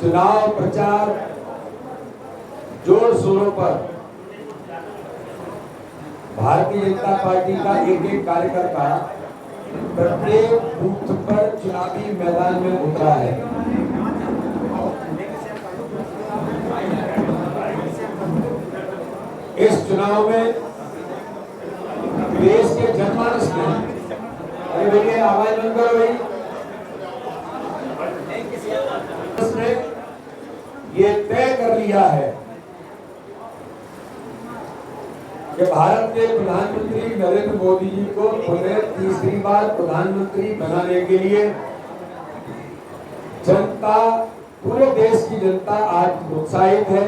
चुनाव प्रचार जोर शोरों पर। भारतीय जनता पार्टी का एक एक कार्यकर्ता प्रत्येक बूथ पर चुनावी मैदान में उतरा है। इस चुनाव में देश के जनमानस में, अरे भैया आवाज बंद करो भाई, उसने ये तय कर लिया है कि भारत के प्रधानमंत्री नरेंद्र मोदी जी को पुनः तीसरी बार प्रधानमंत्री बनाने के लिए जनता, पूरे देश की जनता आज उत्साहित है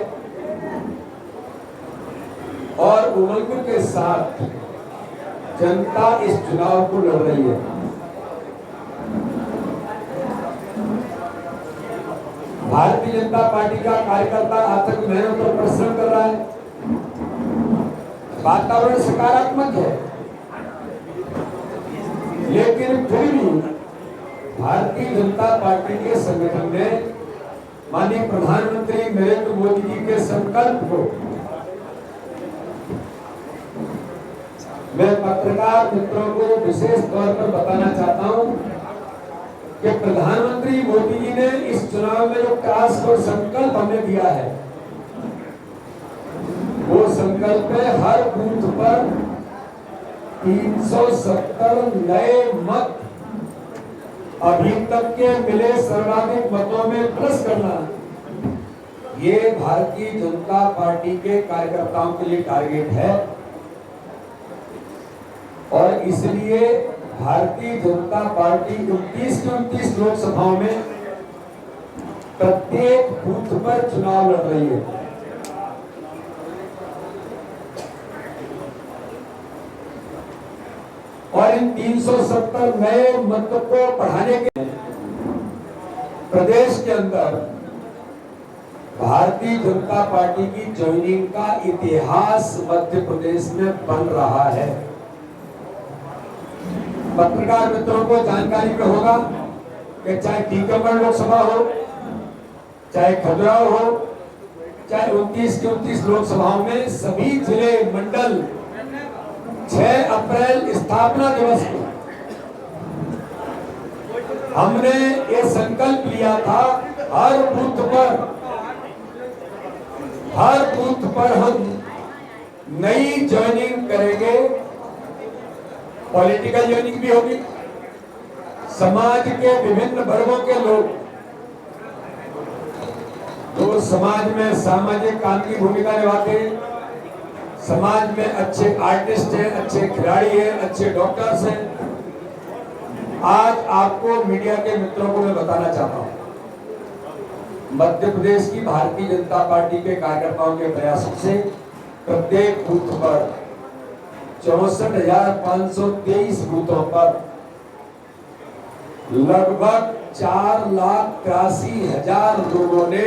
और उमंग के साथ जनता इस चुनाव को लड़ रही है। भारतीय जनता पार्टी का कार्यकर्ता अथक मेहनत और परिश्रम कर रहा है। वातावरण सकारात्मक है, लेकिन फिर भी भारतीय जनता पार्टी के संगठन ने माननीय प्रधानमंत्री नरेंद्र मोदी जी के संकल्प को मैं पत्रकार मित्रों को विशेष तौर पर बताना चाहता हूं कि प्रधानमंत्री मोदी जी ने इस चुनाव में जो टास्क और संकल्प हमें दिया है, वो संकल्प है हर बूथ पर 370 नए मत, अभी तक के मिले सर्वाधिक मतों में प्लस करना। ये भारतीय जनता पार्टी के कार्यकर्ताओं के लिए टारगेट है और इसलिए भारतीय जनता पार्टी 29 लोकसभाओं में प्रत्येक बूथ पर चुनाव लड़ रही है। और इन 370 नए मतों को बढ़ाने के लिए प्रदेश के अंदर भारतीय जनता पार्टी की ज्वाइनिंग का इतिहास मध्य प्रदेश में बन रहा है। पत्रकार मित्रों को जानकारी में होगा कि चाहे टीकमगढ़ लोकसभा हो, चाहे खजुराहो हो, चाहे 29 लोकसभाओं में सभी जिले मंडल 6 अप्रैल स्थापना दिवस को हमने ये संकल्प लिया था, हर बूथ पर हम नई ज्वाइनिंग करेंगे। पॉलिटिकल ज्वाइनिंग भी होगी, समाज के विभिन्न वर्गों के लोग तो समाज में सामाजिक काम की भूमिका निभाते हैं, समाज में अच्छे आर्टिस्ट हैं, अच्छे खिलाड़ी हैं, अच्छे डॉक्टर्स हैं। आज आपको मीडिया के मित्रों को मैं बताना चाहता हूं, मध्य प्रदेश की भारतीय जनता पार्टी के कार्यकर्ताओं के प्रयासों से प्रत्येक बूथ पर 64,523 बूथों पर लगभग 4,83,000 लोगों ने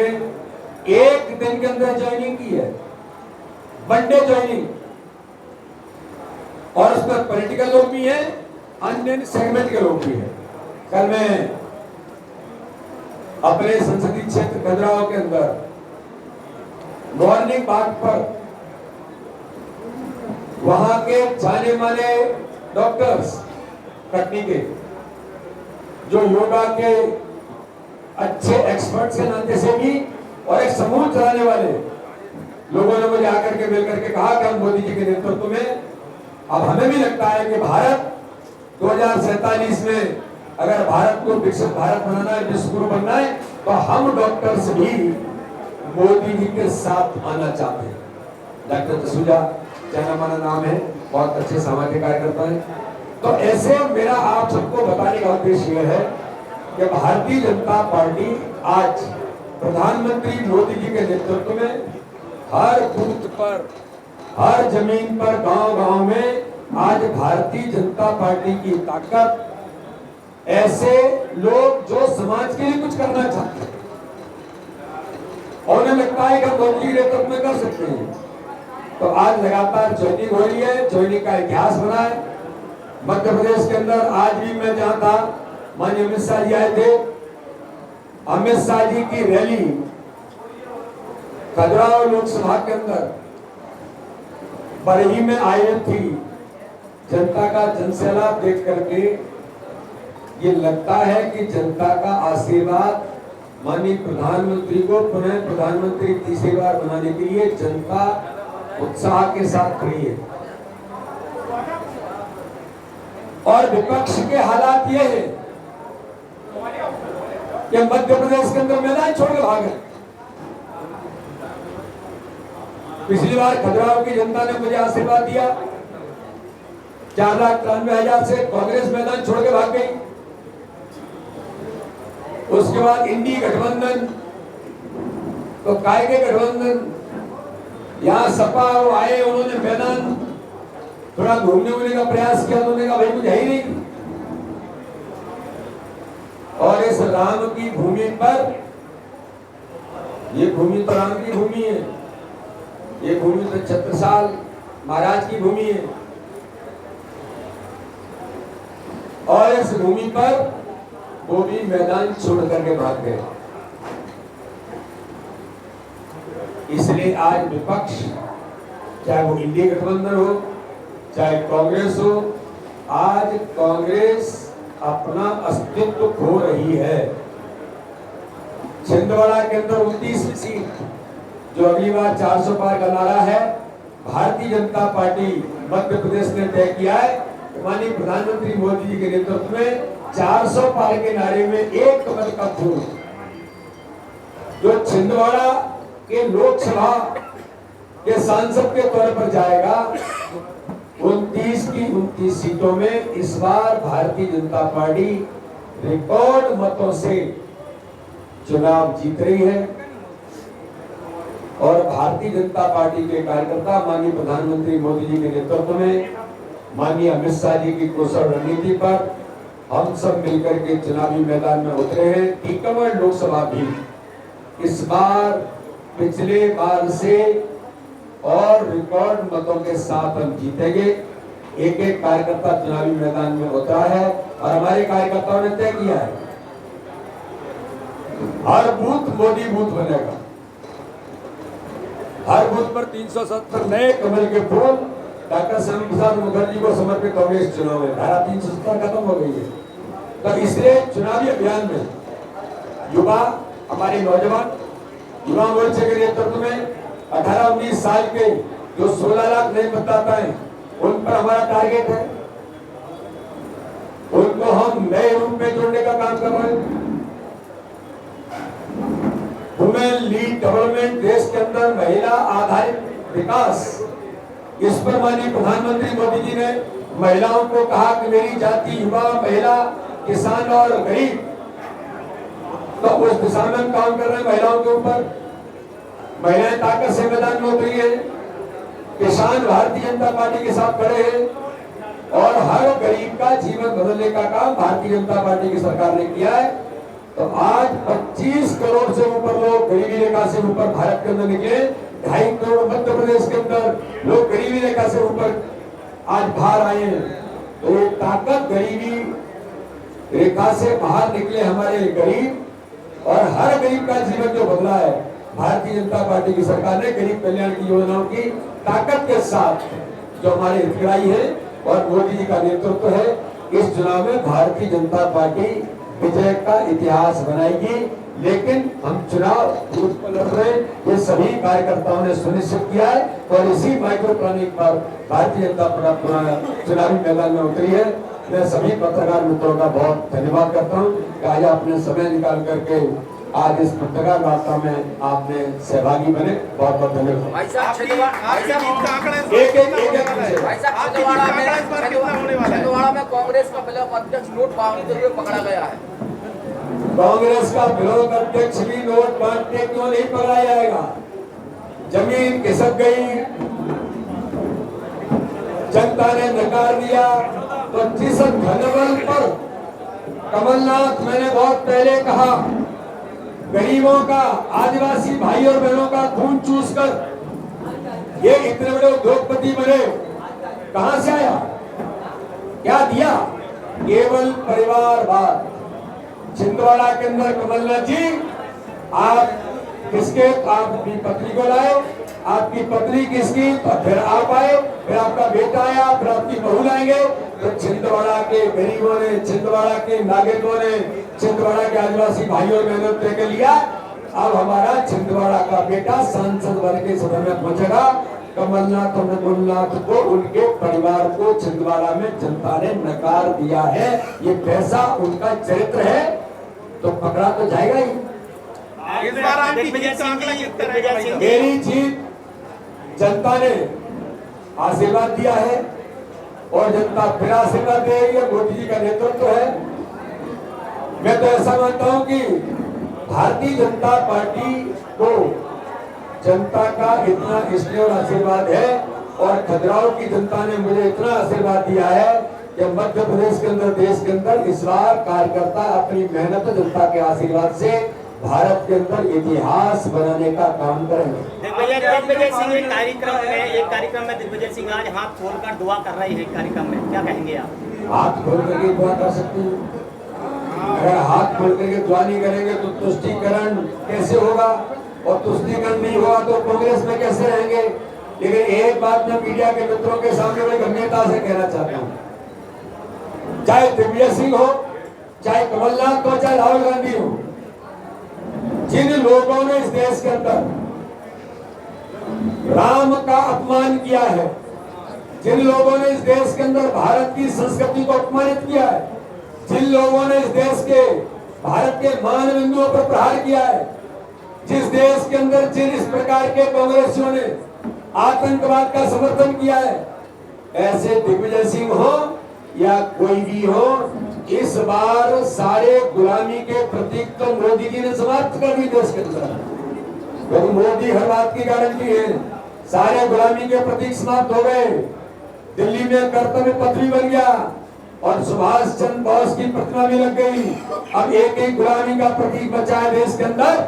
एक दिन के अंदर ज्वाइनिंग की है, वनडे ज्वाइनिंग। और उस पर पॉलिटिकल लोग भी हैं, अन्य सेगमेंट के लोग भी हैं। कल मैं अपने संसदीय क्षेत्र खजुराहो के अंदर मॉर्निंग वॉक पर वहां के जाने माने डॉक्टर्स कटनी के, जो योगा के अच्छे एक्सपर्ट के नाते से भी और एक समूह चलाने वाले लोगों ने मुझे आकर के मिलकर के कहा कि हम मोदी जी के नेतृत्व में, अब हमें भी लगता है कि भारत 2047 में अगर भारत को विकसित भारत बनाना है, विश्व गुरु बनना है, तो हम डॉक्टर्स भी मोदी जी के साथ आना चाहते हैं। डॉक्टर जसूजा जाना माना नाम है, बहुत अच्छे सामाजिक कार्यकर्ता है। तो ऐसे मेरा आप सबको बताने का उद्देश्य यह है कि भारतीय जनता पार्टी आज प्रधानमंत्री मोदी जी के नेतृत्व में हर बूथ पर, हर जमीन पर, गांव-गांव में आज भारतीय जनता पार्टी की ताकत, ऐसे लोग जो समाज के लिए कुछ करना चाहते हैं और उन्हें लगता है कि मोदी जी के नेतृत्व में कर सकते हैं, तो आज लगातार ज्वाइनिंग हो रही है। ज्वाइनिंग का इतिहास बना है मध्य प्रदेश के अंदर। आज भी मैं जहां था, माननीय अमित शाह जी आए थे, अमित शाह जी की रैली खजुराहो लोकसभा के अंदर बरही में आयोजित थी। जनता का जनसैलाब देख करके ये लगता है कि जनता का आशीर्वाद माननीय प्रधानमंत्री को पुनः प्रधानमंत्री तीसरी बार बनाने के लिए जनता उत्साह के साथ खड़ी है। और विपक्ष के हालात ये है कि मध्य प्रदेश के अंदर मैदान छोड़ के भागे। पिछली बार खजुराहो की जनता ने मुझे आशीर्वाद दिया, 4,93,000 से कांग्रेस मैदान छोड़ के भाग गई। उसके बाद इंडी गठबंधन, तो काय के गठबंधन, यहां सपा आए, उन्होंने मैदान थोड़ा घूमने उमने का प्रयास किया। उन्होंने कहा भाई कुछ है ही नहीं। और इस राम की भूमि पर, ये भूमि तो राम की भूमि है, ये भूमि तो छत्रसाल महाराज की भूमि है। और इस भूमि पर वो भी मैदान छोड़ करके भाग गए। इसलिए आज विपक्ष, चाहे वो इंडिया गठबंधन हो चाहे कांग्रेस हो, आज कांग्रेस अपना अस्तित्व खो रही है। छिंदवाड़ा के अंदर 29 सीट, जो अगली बार 400 पार का नारा है, भारतीय जनता पार्टी मध्य प्रदेश ने तय किया है। माननीय प्रधानमंत्री मोदी जी के नेतृत्व में 400 पार के नारे में एक कमल का फूल, जो छिंदवाड़ा के लोकसभा के सांसद के तौर पर जाएगा, 29 की 29 सीटों में इस बार भारतीय जनता पार्टी रिकॉर्ड मतों से चुनाव जीत रही है। और भारतीय जनता पार्टी के कार्यकर्ता माननीय प्रधानमंत्री मोदी जी के नेतृत्व में, माननीय अमित शाह जी की कुशल रणनीति पर हम सब मिलकर के चुनावी मैदान में उतरे हैं। टीकमगढ़ लोकसभा भी इस बार पिछले बार से और रिकॉर्ड मतों के साथ हम जीतेंगे। एक एक कार्यकर्ता चुनावी मैदान में उतरा है और हमारे कार्यकर्ताओं ने तय किया है, हर बूथ मोदी बूथ बनेगा। हर बूथ पर 370 नए कमल के फूल डॉक्टर श्यामा प्रसाद मुखर्जी को समर्पित होंगे। इस चुनाव में धारा 370 खत्म हो गई है। तो इसलिए चुनावी अभियान में युवा, हमारे नौजवान, युवा मोर्चे के नेतृत्व में 18-19 साल के जो 16 लाख नए मतदाता हैं, उन पर हमारा टारगेट है। उनको हम नए रूप में जोड़ने का काम कर रहे हैं। वुमेन लीड डेवलपमेंट, देश के अंदर महिला आधारित विकास, इस पर माननीय प्रधानमंत्री मोदी जी ने महिलाओं को कहा कि मेरी जाति, युवा, महिला, किसान और गरीब, तो उस दिशा में हम काम कर रहे हैं। महिलाओं के ऊपर महिलाएं ताकत से मैदान में उतरी है। किसान भारतीय जनता पार्टी के साथ खड़े हैं और हर गरीब का जीवन बदलने का काम भारतीय जनता पार्टी की सरकार ने किया है। तो आज 25 करोड़ से ऊपर लोग गरीबी रेखा से ऊपर भारत के अंदर निकले। 2.5 करोड़ मध्य प्रदेश के अंदर लोग गरीबी रेखा से ऊपर आज बाहर आए हैं। तो ये ताकत गरीबी रेखा से बाहर निकले हमारे गरीब, और हर गरीब का जीवन जो बदला है भारतीय जनता पार्टी की सरकार ने गरीब कल्याण की योजनाओं की ताकत के साथ, जो हमारे हितग्राही है और मोदी जी का नेतृत्व है। इस चुनाव में भारतीय जनता पार्टी विजय का इतिहास बनाएगी। लेकिन हम चुनाव बूथ पर लड़ रहे हैं, ये सभी कार्यकर्ताओं ने सुनिश्चित किया है। और इसी माइक्रो प्लानिंग पर भारतीय जनता पार्टी चुनावी मैदान में उतरी है। मैं सभी पत्रकार मित्रों का बहुत धन्यवाद करता हूँ कि आज आपने समय निकाल करके आज इस पत्रकार वार्ता में आपने सहभागी बने। बहुत बहुत धन्यवाद। भाई साहब, छिंदवाड़ा में कांग्रेस का ब्लॉक अध्यक्ष नोट बांटते हुए पकड़ा गया है। कांग्रेस का ब्लॉक अध्यक्ष भी नोट बांटते क्यों नहीं पकड़ा जाएगा? जमीन खिसक गई, जनता ने नकार दिया। तो जिस धनबल पर कमलनाथ, मैंने बहुत पहले कहा, गरीबों का, आदिवासी भाई और बहनों का खून चूस कर ये इतने बड़े उद्योगपति बने, कहां से आया? क्या दिया? केवल परिवारवाद। छिंदवाड़ा के अंदर कमलनाथ जी आप किसके, आप अपनी पत्नी को लाए, आपकी पत्नी किसकी, तो फिर आप आए, फिर आपका बेटा आया, फिर आपकी बहू लाएंगे। तो छिंदवाड़ा के गरीबों ने, छिंदवाड़ा के नागरिकों ने, छिंदवाड़ा के आदिवासी भाइयों ने तय कर लिया अब हमारा छिंदवाड़ा का बेटा सांसद बन के सदन में पहुंचेगा। कमलनाथ और रघुनाथ को, उनके परिवार को छिंदवाड़ा में जनता ने नकार दिया है। ये पैसा उनका चरित्र है तो पकड़ा तो जाएगा ही। इस बार आपकी जीत का आंकड़ा कितना रहेगा? मेरी जीत जनता ने आशीर्वाद दिया है और जनता फिर आशीर्वाद देगी। मोदी जी का नेतृत्व है। मैं तो ऐसा मानता हूं कि भारतीय जनता पार्टी को जनता का इतना स्नेह और आशीर्वाद है और खजुराहो की जनता ने मुझे इतना आशीर्वाद दिया है कि मध्य प्रदेश के अंदर, देश के अंदर इस बार कार्यकर्ता अपनी मेहनत, जनता के आशीर्वाद से भारत के अंदर इतिहास बनाने का काम करेंगे। दिग्विजय सिंह एक कार्यक्रम में दिग्विजय सिंह आज हाथ खोलकर दुआ कर रहे हैं। कार्यक्रम में क्या कहेंगे आप? हाथ खोल करके दुआ कर सकते हैं। अगर हाथ खोल करके दुआ नहीं करेंगे तो तुष्टीकरण कैसे होगा, और तुष्टीकरण नहीं होगा तो कांग्रेस में कैसे रहेंगे। लेकिन एक बात मैं मीडिया के मित्रों के सामने बड़ी गंभीरता से कहना चाहता हूँ, चाहे दिग्विजय सिंह हो, चाहे कमलनाथ हो, चाहे राहुल गांधी हो, जिन लोगों ने इस देश के अंदर राम का अपमान किया है, जिन लोगों ने इस देश के अंदर भारत की संस्कृति को अपमानित किया है, जिन लोगों ने इस देश के, भारत के मान बिंदुओं पर प्रहार किया है, जिस देश के अंदर जिन इस प्रकार के कांग्रेसियों ने आतंकवाद का समर्थन किया है, ऐसे दिग्विजय सिंह हो या कोई भी हो, इस बार सारे गुलामी के प्रतीक तो मोदी जी ने समाप्त कर दी देश के अंदर। क्योंकि मोदी हर बात की गारंटी है। सारे गुलामी के प्रतीक समाप्त हो गए। दिल्ली में कर्तव्य पथ भी बन गया और सुभाष चंद्र बोस की प्रतिमा भी लग गई। अब एक एक गुलामी का प्रतीक बचा है देश के अंदर,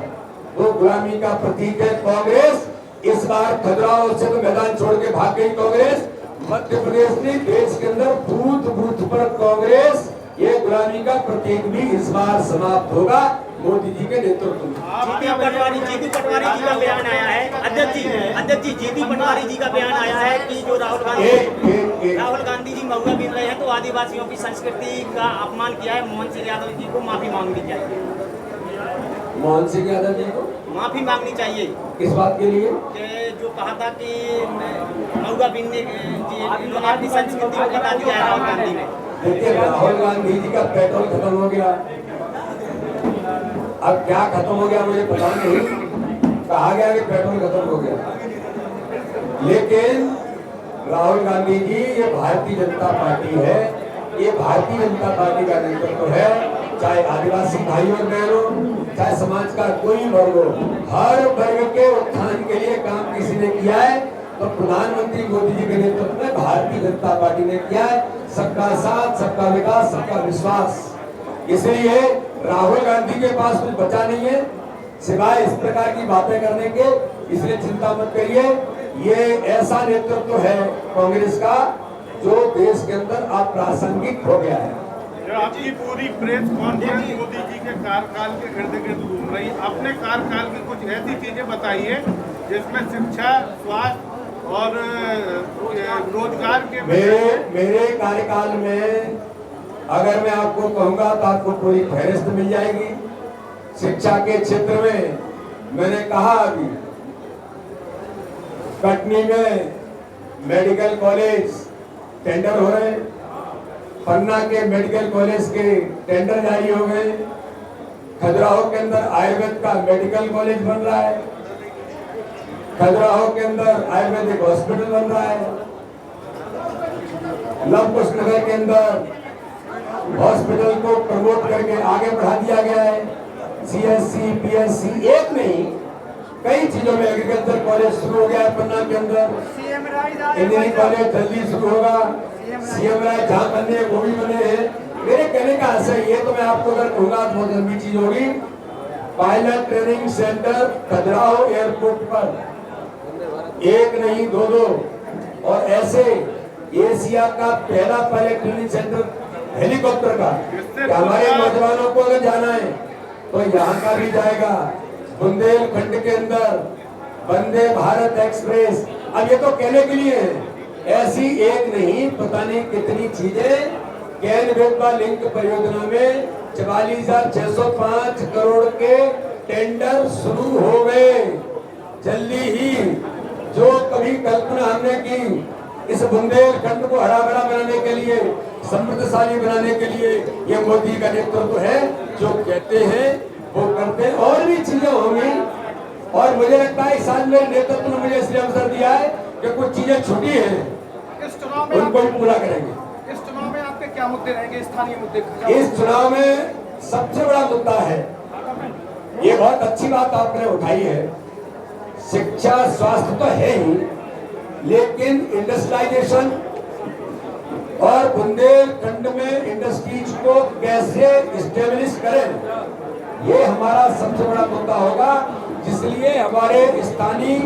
वो गुलामी का प्रतीक है कांग्रेस। इस बार खजुराहो से तो मैदान छोड़ के भाग गई कांग्रेस। मध्य प्रदेश ने देश के अंदर बूथ बूथ पर कांग्रेस, ये गुलामी का प्रतीक भी इस बार समाप्त होगा मोदी जी के नेतृत्व में। जीतू पटवारी जी का बयान आया है। अध्यक्ष जी जीतू पटवारी जी का बयान आया है कि जो राहुल गांधी जी महुआ बीन रहे हैं तो आदिवासियों की संस्कृति का अपमान किया है। मोहन सिंह यादव जी को माफी मांगनी चाहिए। मोहन सिंह यादव जी को माफी मांगनी चाहिए किस बात के लिए? जो कहा था कि महुआ बीनने इन्होंने अपनी संस्कृति को बता दिया है राहुल गांधी ने। देखिए, राहुल गांधी जी का पेट्रोल खत्म हो गया। अब क्या खत्म हो गया मुझे पता नहीं, कहा गया कि पेट्रोल खत्म हो गया। लेकिन राहुल गांधी जी, ये भारतीय जनता पार्टी है, ये भारतीय जनता पार्टी का नेतृत्व है। चाहे आदिवासी भाई और बहनों, चाहे समाज का कोई वर्ग हो, हर वर्ग के उत्थान के लिए काम किसी ने किया है तो प्रधानमंत्री मोदी जी के नेतृत्व में भारतीय जनता पार्टी ने किया है। सबका साथ, सबका विकास, सबका विश्वास। इसलिए राहुल गांधी के पास कुछ बचा नहीं है सिवाय इस प्रकार की बातें करने के। इसलिए चिंता मत करिए, ये ऐसा नेतृत्व है कांग्रेस का जो देश के अंदर अप्रासंगिक हो गया है। आपकी पूरी प्रेस कॉन्फ्रेंस मोदी जी के कार्यकाल के इर्द गिर्द घूम रही। अपने कार्यकाल की कुछ ऐसी चीजें बताइए जिसमें शिक्षा, स्वास्थ्य और रोजगार के मेरे कार्यकाल में अगर मैं आपको कहूंगा तो आपको पूरी फहरिस्त मिल जाएगी। शिक्षा के क्षेत्र में मैंने कहा, अभी कटनी में मेडिकल कॉलेज टेंडर हो रहे, पन्ना के मेडिकल कॉलेज के टेंडर जारी हो गए, खजुराहो के अंदर आयुर्वेद का मेडिकल कॉलेज बन रहा है, खजुराहो के अंदर आयुर्वेदिक हॉस्पिटल बन रहा है, लवकुश नगर के अंदर हॉस्पिटल को प्रमोट करके आगे बढ़ा दिया गया है। सीएससी, पीएससी, एक नहीं कई चीजों में एग्रीकल्चर कॉलेज शुरू हो गया है पन्ना के अंदर। इंजीनियरिंग कॉलेज जल्दी शुरू होगा। सीएम राय जहाँ बनने वो भी बने हैं। मेरे कहने का आशय ये, तो मैं आपको अगर कहूँगा बहुत लंबी चीज होगी। Pilot training centre Khajuraho airport पर एक नहीं दो और ऐसे एशिया का पहला पायलट ट्रेनिंग सेंटर हेलीकॉप्टर का कि हमारे नौजवानों को अगर जाना है तो यहाँ का भी जाएगा। बुंदेलखंड के अंदर वंदे भारत एक्सप्रेस, अब ये तो कहने के लिए है, ऐसी एक नहीं पता नहीं कितनी चीजें कैन बेतवा लिंक परियोजना में 44,605 करोड़ के टेंडर शुरू हो गए जल्दी ही। जो कभी कल्पना हमने की इस बुंदेलखंड को हरा भरा बनाने के लिए, समृद्धशाली बनाने के लिए, ये मोदी का नेतृत्व है। जो कहते हैं वो करते हैं। और भी चीजें होंगी और मुझे लगता है इस साल मेरे नेतृत्व ने मुझे इसलिए अवसर दिया है कि कुछ चीजें छूटी हैं, इस चुनाव में उनको भी पूरा करेंगे। इस चुनाव में आपके क्या मुद्दे रहेंगे, स्थानीय मुद्दे? इस चुनाव में सबसे बड़ा मुद्दा है, ये बहुत अच्छी बात आपने उठाई है, शिक्षा स्वास्थ्य तो है ही, लेकिन इंडस्ट्रियलाइजेशन और बुंदेलखंड में इंडस्ट्रीज को कैसे स्टेब्लिश करें, ये हमारा सबसे बड़ा मुद्दा होगा। जिसलिए हमारे स्थानीय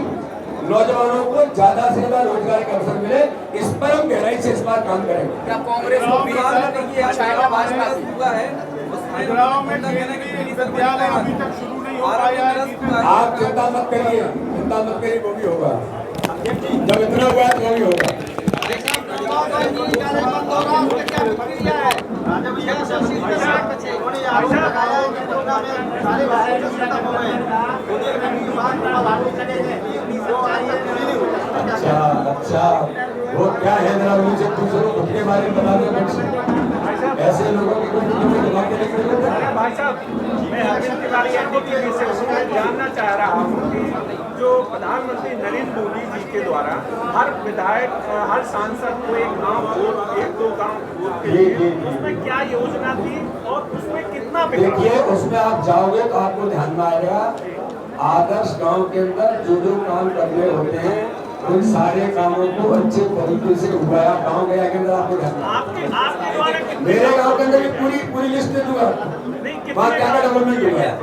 नौजवानों को ज्यादा से ज्यादा रोजगार का अवसर मिले, इस पर हम गहराई से इस बार काम करेंगे। क्या कांग्रेस को भी छाया भाजपा हुआ है? गाँव में विद्यालय अभी तक शुरू नहीं हो पाया है। आप चिंता मत करिए, वो भी होगा। जब इतना हुआ है तो वो भी होगा। अच्छा, वो क्या है जरा मुझे पूछो, उसके बारे में बता दो। ऐसे लोगों की भाई साहब, मैं अरविंद तिवारी एनडीटीवी से जानना चाह रहा हूँ कि जो प्रधानमंत्री नरेंद्र मोदी जी के द्वारा हर विधायक, हर सांसद को एक गांव वोट, एक दो गांव वोट के लिए, उसमें क्या योजना थी और उसमें कितना? देखिए, उसमें आप जाओगे तो आपको ध्यान में आएगा, आदर्श गांव के अंदर जो जो काम करने होते हैं उन सारे कामों को अच्छे तरीके से उगाया। गाँव गया के अंदर आपको ध्यान, मेरे गाँव के अंदर पूरी लिस्ट दे दूंगा, वहाँ क्या क्या डेवलपमेंट हुआ है।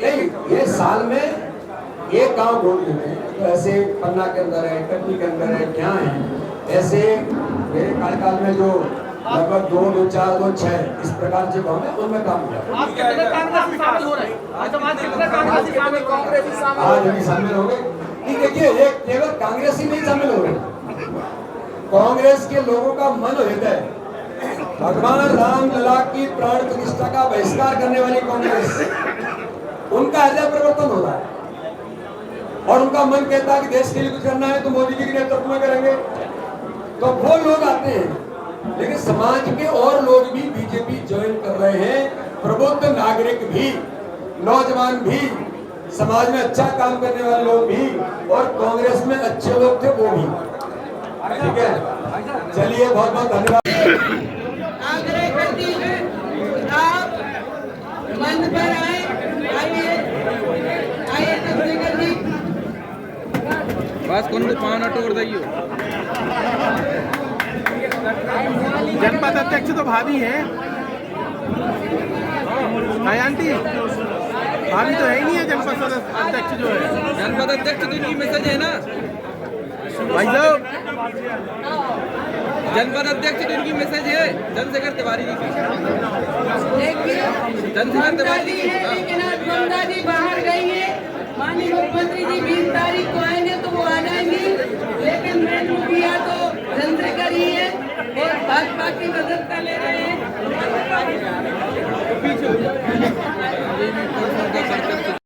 नहीं, ये साल में एक गांव ढूंढ लेते हैं, तो ऐसे पन्ना के अंदर है, कटनी के अंदर है, क्या है, ऐसे मेरे कार्यकाल में जो लगभग 2, 2, 4, 2, 6 इस प्रकार से गाँव है, उनमें काम हुआ। आज अभी शामिल हो गए। देखिए, एक केवल कांग्रेस ही नहीं शामिल हो रहे, कांग्रेस के लोगों का मन हृदय भगवान राम लला की प्राण प्रतिष्ठा का बहिष्कार करने वाली कांग्रेस, उनका हृदय परिवर्तन हो रहा है और उनका मन कहता है कि देश के लिए कुछ करना है तो मोदी जी के नेतृत्व में करेंगे। तो वो लोग आते हैं, लेकिन समाज के और लोग भी बीजेपी ज्वाइन कर रहे हैं, प्रबुद्ध नागरिक भी, नौजवान भी, समाज में अच्छा काम करने वाले लोग भी, और कांग्रेस में अच्छे लोग थे वो भी। ठीक है, चलिए, बहुत बहुत धन्यवाद। आग्रह करती हूँ आप मंच पर आइए चंद्रशेखर जी। बस कौन पाना टोड़ दियो। जनपद अध्यक्ष तो भाभी है, आंटी भाभी तो है ही नहीं है। जनपद अध्यक्ष जो है, जनपद अध्यक्ष तो इनकी मैसेज है ना भाई साहब, जनपद अध्यक्ष तो इनकी मैसेज है चंद्रशेखर तिवारी जी की। चंद्रशेखर तिवारी जी है, लेकिन आज ममता जी बाहर गई है। माननीय मुख्यमंत्री जी 20 तारीख को आएंगे तो वो आ जाएंगी, लेकिन मेन मुखिया तो चंद्रशेखर ही है और भाजपा की